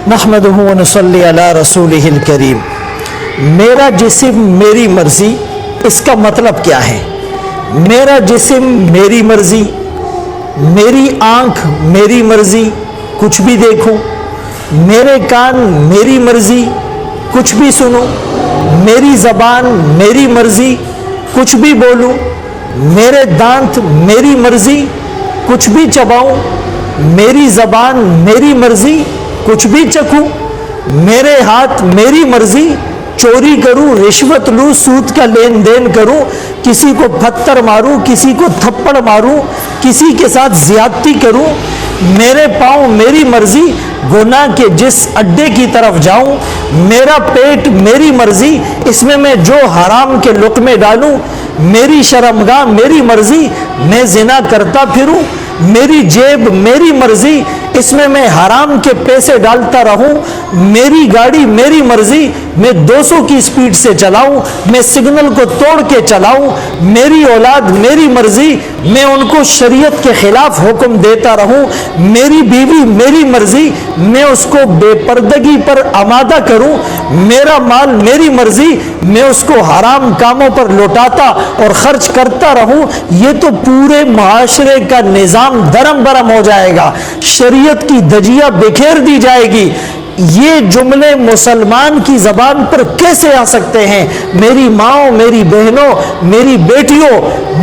نحمدہ ونصلی علی رسولہ الکریم۔ میرا جسم میری مرضی، اس کا مطلب کیا ہے؟ میرا جسم میری مرضی، میری آنکھ میری مرضی کچھ بھی دیکھوں، میرے کان میری مرضی کچھ بھی سنوں، میری زبان میری مرضی کچھ بھی بولوں، میرے دانت میری مرضی کچھ بھی چباؤں، میری زبان میری مرضی کچھ بھی چکھوں، میرے ہاتھ میری مرضی چوری کروں، رشوت لوں، سود کا لین دین کروں، کسی کو پتھر ماروں، کسی کو تھپڑ ماروں، کسی کے ساتھ زیادتی کروں، میرے پاؤں میری مرضی گناہ کے جس اڈے کی طرف جاؤں، میرا پیٹ میری مرضی اس میں جو حرام کے لقمے ڈالوں، میری شرمگاہ میری مرضی میں زنا کرتا پھروں، میری جیب میری مرضی اس میں حرام کے پیسے ڈالتا رہوں، میری گاڑی میری مرضی میں 200 کی سپیڈ سے چلاؤں، میں سگنل کو توڑ کے چلاؤں، میری اولاد میری مرضی میں ان کو شریعت کے خلاف حکم دیتا رہوں، میری بیوی میری مرضی میں اس کو بے پردگی پر آمادہ کروں، میرا مال میری مرضی میں اس کو حرام کاموں پر لوٹاتا اور خرچ کرتا رہوں، یہ تو پورے معاشرے کا نظام درم برم ہو جائے گا، شریعت کی دھجیاں بکھیر دی جائے گی۔ یہ جملے مسلمان کی زبان پر کیسے آ سکتے ہیں؟ میری ماں، میری بہنوں، میری بیٹیوں،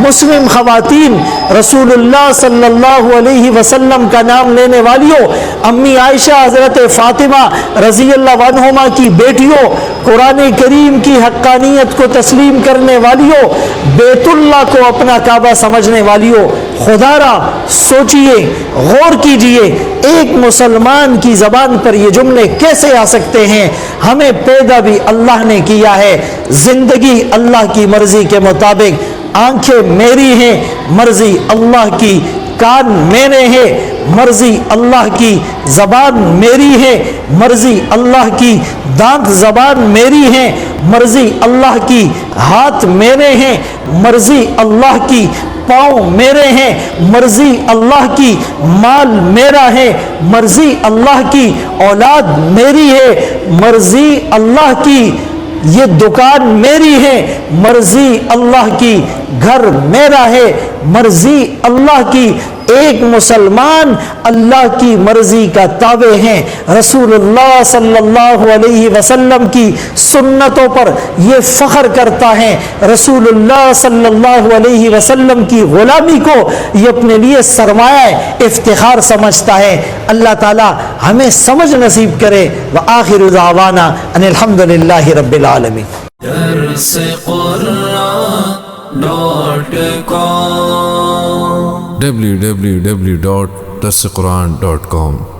مسلم خواتین، رسول اللہ صلی اللہ علیہ وسلم کا نام لینے والیوں، امی عائشہ، حضرت فاطمہ رضی اللہ عنہما کی بیٹیوں، قرآن کریم کی حقانیت کو تسلیم کرنے والیوں، بیت اللہ کو اپنا کعبہ سمجھنے والیوں، خدا را سوچئے، غور کیجئے، ایک مسلمان کی زبان پر یہ جملے کیسے آ سکتے ہیں؟ ہمیں پیدا بھی اللہ نے کیا ہے، زندگی اللہ کی مرضی کے مطابق، آنکھیں میری ہیں، مرضی اللہ کی، کان میرے ہیں، مرضی اللہ کی، زبان میری ہے، مرضی اللہ کی، دانت زبان میری ہے، مرضی اللہ کی، ہاتھ میرے ہیں، مرضی اللہ کی، پاؤں میرے ہیں، مرضی اللہ کی، مال میرا ہے، مرضی اللہ کی، اولاد میری ہے، مرضی اللہ کی، یہ دکان میری ہے، مرضی اللہ کی، گھر میرا ہے، مرضی اللہ کی۔ ایک مسلمان اللہ کی مرضی کا تابع ہے، رسول اللہ صلی اللہ علیہ وسلم کی سنتوں پر یہ فخر کرتا ہے، رسول اللہ صلی اللہ علیہ وسلم کی غلامی کو یہ اپنے لیے سرمایہ افتخار سمجھتا ہے۔ اللہ تعالی ہمیں سمجھ نصیب کرے۔ وآخر دعوانا ان الحمدللہ رب العالمین۔ www.darsequran.com